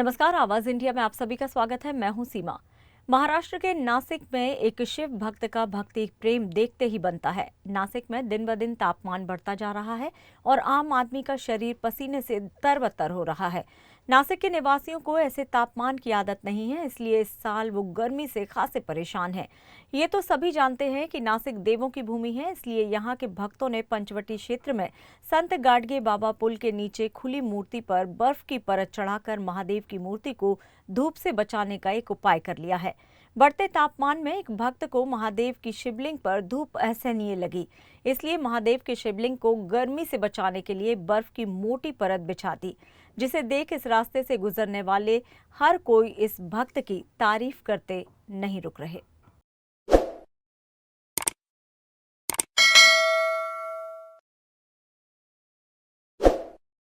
नमस्कार, आवाज इंडिया में आप सभी का स्वागत है। मैं हूं सीमा। महाराष्ट्र के नासिक में एक शिव भक्त का भक्ति प्रेम देखते ही बनता है। नासिक में दिन ब दिन तापमान बढ़ता जा रहा है और आम आदमी का शरीर पसीने से तरबतर हो रहा है। नासिक के निवासियों को ऐसे तापमान की आदत नहीं है, इसलिए इस साल वो गर्मी से खासे परेशान हैं। ये तो सभी जानते हैं कि नासिक देवों की भूमि है, इसलिए यहाँ के भक्तों ने पंचवटी क्षेत्र में संत गाडगे बाबा पुल के नीचे खुली मूर्ति पर बर्फ की परत चढ़ाकर महादेव की मूर्ति को धूप से बचाने का एक उपाय कर लिया है। बढ़ते तापमान में एक भक्त को महादेव की शिवलिंग पर धूप असहनीय लगी, इसलिए महादेव के शिवलिंग को गर्मी से बचाने के लिए बर्फ की मोटी परत बिछा दी, जिसे देख इस रास्ते से गुजरने वाले हर कोई इस भक्त की तारीफ करते नहीं रुक रहे।